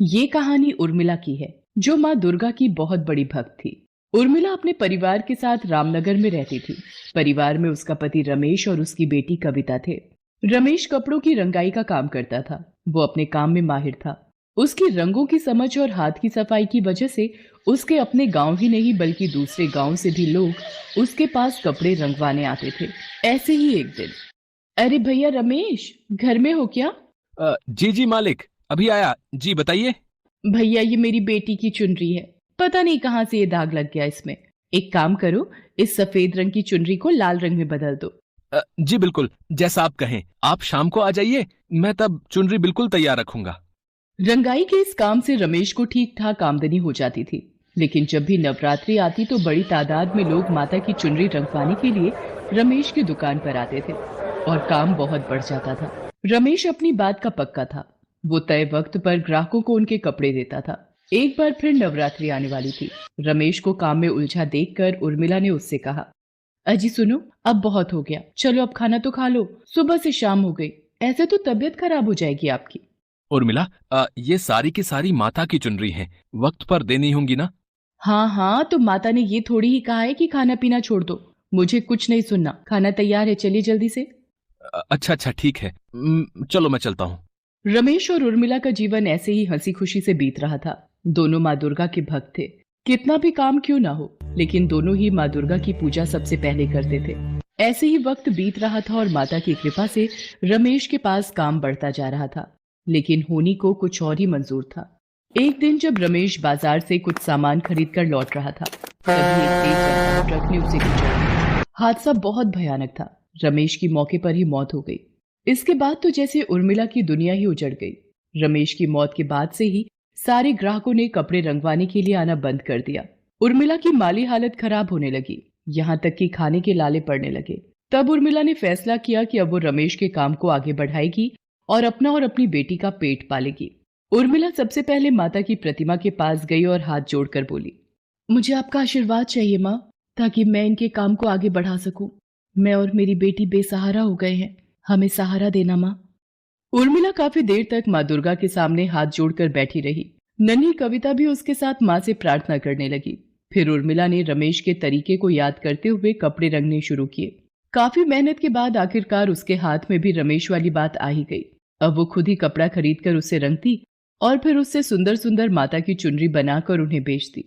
ये कहानी उर्मिला की है, जो माँ दुर्गा की बहुत बड़ी भक्त थी। उर्मिला अपने परिवार के साथ रामनगर में रहती थी। परिवार में उसका पति रमेश और उसकी बेटी कविता थे। रमेश कपड़ों की रंगाई का काम करता था। वो अपने काम में माहिर था। उसकी रंगों की समझ और हाथ की सफाई की वजह से उसके अपने गांव ही नहीं बल्कि दूसरे गांव से भी लोग उसके पास कपड़े रंगवाने आते थे। ऐसे ही एक दिन, अरे भैया रमेश, घर में हो क्या? जी जी मालिक, अभी आया जी, बताइए। भैया, ये मेरी बेटी की चुनरी है। पता नहीं कहाँ से ये दाग लग गया इसमें। एक काम करो, इस सफेद रंग की चुनरी को लाल रंग में बदल दो। जी बिल्कुल, जैसा आप कहें। आप शाम को आ जाइए, मैं तब चुनरी बिल्कुल तैयार रखूंगा। रंगाई के इस काम से रमेश को ठीक ठाक आमदनी हो जाती थी। लेकिन जब भी नवरात्रि आती तो बड़ी तादाद में लोग माता की चुनरी रंगवाने के लिए रमेश की दुकान पर आते थे और काम बहुत बढ़ जाता था। रमेश अपनी बात का पक्का था। वो तय वक्त पर ग्राहकों को उनके कपड़े देता था। एक बार फिर नवरात्रि आने वाली थी। रमेश को काम में उलझा देखकर उर्मिला ने उससे कहा, अजी सुनो, अब बहुत हो गया, चलो अब खाना तो खा लो। सुबह से शाम हो गई, ऐसे तो तबीयत खराब हो जाएगी आपकी। उर्मिला, ये सारी की सारी माता की चुनरी हैं, वक्त पर देनी होंगी ना? हाँ हाँ, तो माता ने ये थोड़ी ही कहा है कि खाना पीना छोड़ दो। मुझे कुछ नहीं सुनना, खाना तैयार है, चलिए जल्दी से। अच्छा अच्छा, ठीक है। चलो मैं चलता हूँ। रमेश और उर्मिला का जीवन ऐसे ही हंसी खुशी से बीत रहा था। दोनों माँ दुर्गा के भक्त थे। कितना भी काम क्यों ना हो, लेकिन दोनों ही माँ दुर्गा की पूजा सबसे पहले करते थे। ऐसे ही वक्त बीत रहा था और माता की कृपा से रमेश के पास काम बढ़ता जा रहा था। लेकिन होनी को कुछ और ही मंजूर था। एक दिन जब रमेश बाजार से कुछ सामान खरीद कर लौट रहा था, तभी एक तेज रफ्तार ट्रक ने उसे कुचल दिया। हादसा बहुत भयानक था। रमेश की मौके पर ही मौत हो गई। इसके बाद तो जैसे उर्मिला की दुनिया ही उजड़ गई। रमेश की मौत के बाद से ही सारे ग्राहकों ने कपड़े रंगवाने के लिए आना बंद कर दिया। उर्मिला की माली हालत खराब होने लगी, यहाँ तक कि खाने के लाले पड़ने लगे। तब उर्मिला ने फैसला किया कि अब वो रमेश के काम को आगे बढ़ाएगी और अपना और अपनी बेटी का पेट पालेगी। उर्मिला सबसे पहले माता की प्रतिमा के पास गई और हाथ जोड़कर बोली, मुझे आपका आशीर्वाद चाहिए माँ, ताकि मैं इनके काम को आगे बढ़ा सकूं। मैं और मेरी बेटी बेसहारा हो गए हैं, हमें सहारा देना माँ। उर्मिला काफी देर तक माँ दुर्गा के सामने हाथ जोड़कर बैठी रही। नन्ही कविता भी उसके साथ माँ से प्रार्थना करने लगी। फिर उर्मिला ने रमेश के तरीके को याद करते हुए कपड़े रंगने शुरू किए। काफी मेहनत के बाद आखिरकार उसके हाथ में भी रमेश वाली बात आ ही गई। अब वो खुद ही कपड़ा खरीद कर उसे रंगती और फिर उससे सुंदर सुंदर माता की चुनरी बनाकर उन्हें बेचती।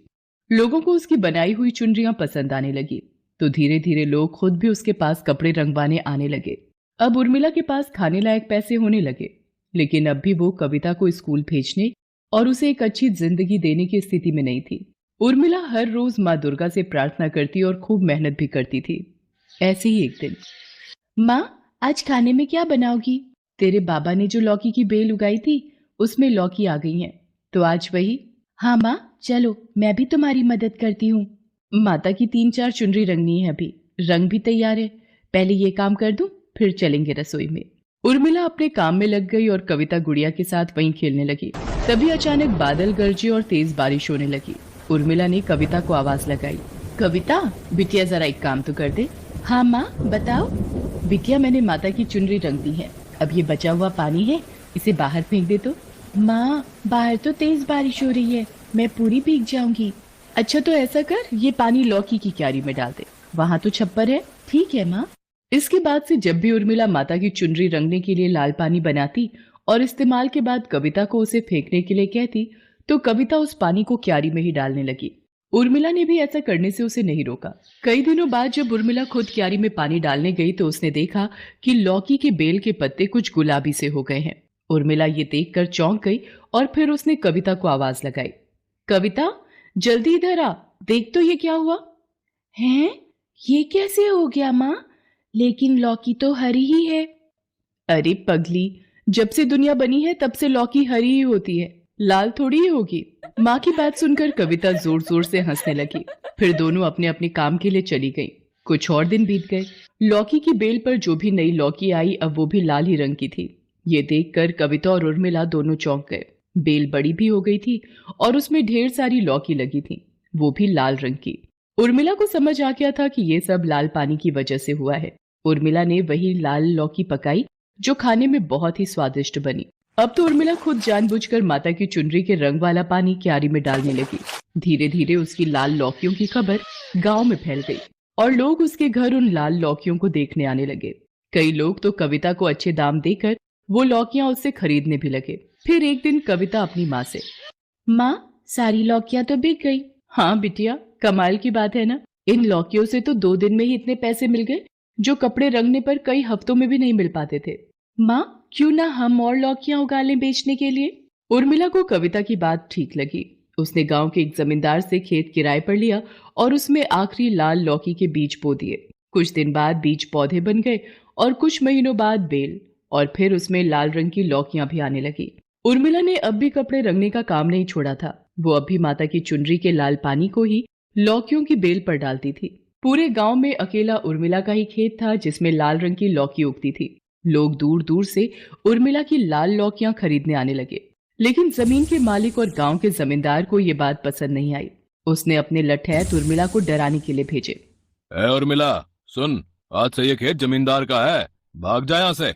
लोगों को उसकी बनाई हुई चुनरियां पसंद आने लगी, तो धीरे धीरे लोग खुद भी उसके पास कपड़े रंगवाने आने लगे। अब उर्मिला के पास खाने लायक पैसे होने लगे, लेकिन अब भी वो कविता को स्कूल भेजने और उसे एक अच्छी जिंदगी देने की स्थिति में नहीं थी। उर्मिला हर रोज माँ दुर्गा से प्रार्थना करती और खूब मेहनत भी करती थी। ऐसे ही एक दिन, माँ, आज खाने में क्या बनाओगी? तेरे बाबा ने जो लौकी की बेल उगाई थी, उसमें लौकी आ गई है, तो आज वही। हाँ माँ, चलो मैं भी तुम्हारी मदद करती हूँ। माता की 3-4 चुनरी रंगनी है अभी, रंग भी तैयार है। पहले ये काम कर दूं, फिर चलेंगे रसोई में। उर्मिला अपने काम में लग गई और कविता गुड़िया के साथ वहीं खेलने लगी। तभी अचानक बादल गरजे और तेज बारिश होने लगी। उर्मिला ने कविता को आवाज लगाई, कविता बिटिया जरा एक काम तो कर दे। हाँ माँ, बताओ। बिटिया, मैंने माता की चुनरी रंग दी है, अब ये बचा हुआ पानी है, इसे बाहर फेंक दे तो। माँ, बाहर तो तेज बारिश हो रही है, मैं पूरी भीग जाऊंगी। अच्छा तो ऐसा कर, ये पानी लौकी की क्यारी में डाल दे, वहां तो छप्पर है। ठीक है माँ। इसके बाद से जब भी उर्मिला माता की चुनरी रंगने के लिए लाल पानी बनाती और इस्तेमाल के बाद कविता को उसे फेंकने के लिए कहती, तो कविता उस पानी को क्यारी में ही डालने लगी। उर्मिला ने भी ऐसा करने से उसे नहीं रोका। कई दिनों बाद जब उर्मिला खुद क्यारी में पानी डालने गई तो उसने देखा कि लौकी के बेल के पत्ते कुछ गुलाबी से हो गए हैं। उर्मिला ये देखकर चौंक गई और फिर उसने कविता को आवाज लगाई, कविता जल्दी इधर आ, देख तो ये क्या हुआ। हैं? ये कैसे हो गया माँ? लेकिन लौकी तो हरी ही है। अरे पगली, जब से दुनिया बनी है तब से लौकी हरी ही होती है, लाल थोड़ी ही होगी। माँ की बात सुनकर कविता जोर जोर से हंसने लगी। फिर दोनों अपने अपने काम के लिए चली गई। कुछ और दिन बीत गए। लौकी की बेल पर जो भी नई लौकी आई अब वो भी लाल ही रंग की थी। ये देखकर कविता और उर्मिला दोनों चौंक गए। बेल बड़ी भी हो गई थी और उसमें ढेर सारी लौकी लगी थी, वो भी लाल रंग की। उर्मिला को समझ आ गया था कि ये सब लाल पानी की वजह से हुआ है। उर्मिला ने वही लाल लौकी पकाई जो खाने में बहुत ही स्वादिष्ट बनी। अब तो उर्मिला खुद जानबूझकर माता की चुनरी के रंग वाला पानी क्यारी में डालने लगी। धीरे धीरे उसकी लाल लौकियों की खबर गांव में फैल गई और लोग उसके घर उन लाल लौकियों को देखने आने लगे। कई लोग तो कविता को अच्छे दाम देकर वो लौकियां उससे खरीदने भी लगे। फिर एक दिन कविता अपनी माँ से, माँ, सारी लौकियां तो बिक गई। हाँ बिटिया, कमाल की बात है ना, इन लौकियों से तो 2 दिन में ही इतने पैसे मिल गए जो कपड़े रंगने पर कई हफ्तों में भी नहीं मिल पाते थे। माँ, क्यों ना हम और लौकियां उगा लें बेचने के लिए। उर्मिला को कविता की बात ठीक लगी। उसने गांव के एक जमींदार से खेत किराए पर लिया और उसमें आखिरी लाल लौकी के बीज बो दिए। कुछ दिन बाद बीज पौधे बन गए और कुछ महीनों बाद बेल, और फिर उसमें लाल रंग की लौकियां भी आने लगी। उर्मिला ने अब भी कपड़े रंगने का काम नहीं छोड़ा था। वो अब भी माता की चुनरी के लाल पानी को ही लौकियों की बेल पर डालती थी। पूरे गांव में अकेला उर्मिला का ही खेत था जिसमें लाल रंग की लौकी उगती थी। लोग दूर दूर से उर्मिला की लाल लौकियां खरीदने आने लगे, लेकिन जमीन के मालिक और गांव के जमींदार को ये बात पसंद नहीं आई। उसने अपने लठैत उर्मिला को डराने के लिए भेजे। ए उर्मिला, सुन, आज से ये खेत जमींदार का है, भाग जा यहाँ से।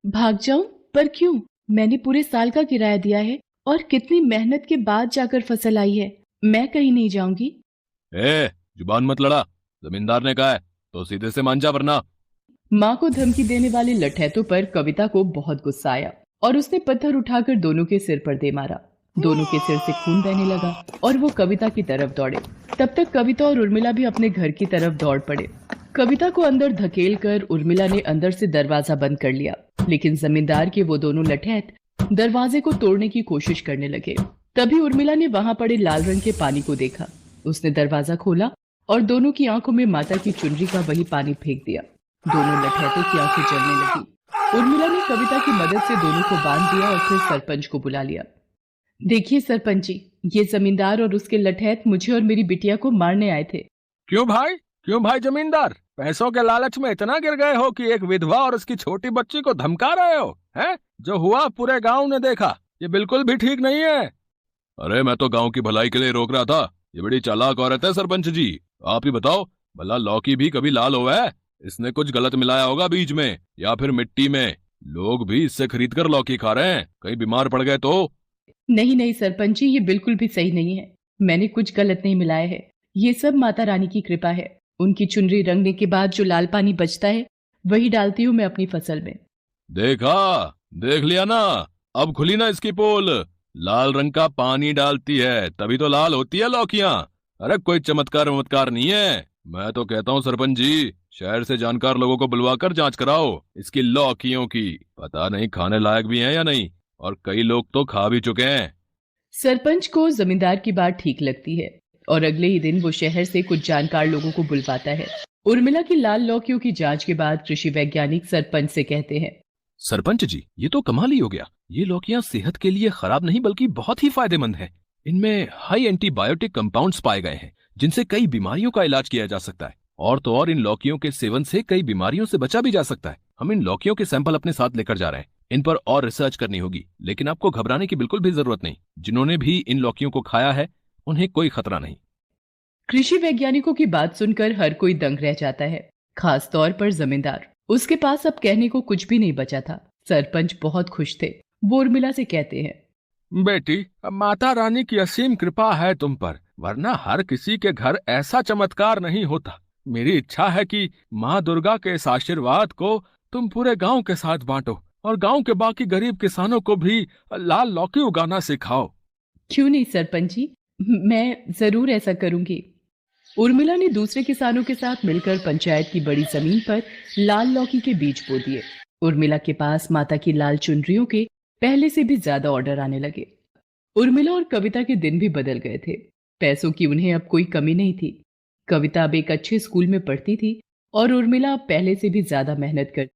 भाग जाऊं? पर क्यों? मैंने पूरे साल का किराया दिया है और कितनी मेहनत के बाद जाकर फसल आई है। मैं कहीं नहीं जाऊंगी। ए, जुबान मत लड़ा, जमींदार ने कहा है तो सीधे से मान जा, वरना। माँ को धमकी देने वाले लठैतों पर कविता को बहुत गुस्सा आया और उसने पत्थर उठाकर दोनों के सिर पर दे मारा। दोनों के सिर से खून बहने लगा और वो कविता की तरफ दौड़े। तब तक कविता और उर्मिला भी अपने घर की तरफ दौड़ पड़े। कविता को अंदर धकेल कर उर्मिला ने अंदर से दरवाजा बंद कर लिया, लेकिन जमींदार के वो दोनों लठैत दरवाजे को तोड़ने की कोशिश करने लगे। तभी उर्मिला ने वहां पड़े लाल रंग के पानी को देखा। उसने दरवाजा खोला और दोनों की आंखों में माता की चुनरी का वही पानी फेंक दिया। दोनों लठैतों की आंखें जलने लगी। उर्मिला ने कविता की मदद से दोनों को बांध दिया और फिर सरपंच को बुला लिया। देखिए सरपंच जी, ये जमींदार और उसके लठैत मुझे और मेरी बिटिया को मारने आए थे। क्यों भाई, क्यों भाई जमींदार, पैसों के लालच में इतना गिर गए हो कि एक विधवा और उसकी छोटी बच्ची को धमका रहे हो? हैं? जो हुआ पूरे गांव ने देखा, ये बिल्कुल भी ठीक नहीं है। अरे मैं तो गांव की भलाई के लिए रोक रहा था। ये बड़ी चालाक औरत है सरपंच जी। आप ही बताओ, भला लौकी भी कभी लाल हुआ है? इसने कुछ गलत मिलाया होगा बीज में या फिर मिट्टी में। लोग भी इससे खरीद कर लौकी खा रहे हैं, कहीं बीमार पड़ गए तो। नहीं नहीं सरपंच जी, ये बिल्कुल भी सही नहीं है। मैंने कुछ गलत नहीं मिलाया है। ये सब माता रानी की कृपा है। उनकी चुनरी रंगने के बाद जो लाल पानी बचता है वही डालती हूँ मैं अपनी फसल में। देखा, देख लिया ना, अब खुली ना इसकी पोल। लाल रंग का पानी डालती है तभी तो लाल होती है लौकियां। अरे कोई चमत्कार वमत्कार नहीं है। मैं तो कहता हूँ सरपंच जी, शहर से जानकार लोगों को बुलवाकर जांच कराओ इसकी लौकियों की। पता नहीं खाने लायक भी हैं या नहीं, और कई लोग तो खा भी चुके हैं। सरपंच को जमींदार की बात ठीक लगती है और अगले ही दिन वो शहर से कुछ जानकार लोगों को बुलवाता है। उर्मिला की लाल लौकियों की जांच के बाद कृषि वैज्ञानिक सरपंच से कहते हैं, सरपंच जी, ये तो कमाल ही हो गया। ये लौकियां सेहत के लिए खराब नहीं बल्कि बहुत ही फायदेमंद है। इनमें हाई एंटीबायोटिक कंपाउंड्स पाए गए हैं जिनसे कई बीमारियों का इलाज किया जा सकता है। और तो और इन लौकियों के सेवन से कई बीमारियों से बचा भी जा सकता है। हम इन लौकियों के सैंपल अपने साथ लेकर जा रहे हैं। इन पर और रिसर्च करनी होगी, लेकिन आपको घबराने की बिल्कुल भी जरूरत नहीं। जिन्होंने भी इन लौकियों को खाया है उन्हें कोई खतरा नहीं। कृषि वैज्ञानिकों की बात सुनकर हर कोई दंग रह जाता है, खास तौर पर जमींदार। उसके पास अब कहने को कुछ भी नहीं बचा था। सरपंच बहुत खुश थे। वो उर्मिला से कहते हैं, बेटी, माता रानी की असीम कृपा है तुम पर, वरना हर किसी के घर ऐसा चमत्कार नहीं होता। मेरी इच्छा है कि माँ दुर्गा के इस आशीर्वाद को तुम पूरे गांव के साथ बांटो और गांव के बाकी गरीब किसानों को भी लाल लौकी उगाना सिखाओ। क्यों नहीं सरपंच जी, मैं जरूर ऐसा करूंगी। उर्मिला ने दूसरे किसानों के साथ मिलकर पंचायत की बड़ी जमीन पर लाल लौकी के बीज बो दिए। उर्मिला के पास माता की लाल चुनरियों के पहले से भी ज्यादा ऑर्डर आने लगे। उर्मिला और कविता के दिन भी बदल गए थे। पैसों की उन्हें अब कोई कमी नहीं थी। कविता अब एक अच्छे स्कूल में पढ़ती थी और उर्मिला अब पहले से भी ज्यादा मेहनत कर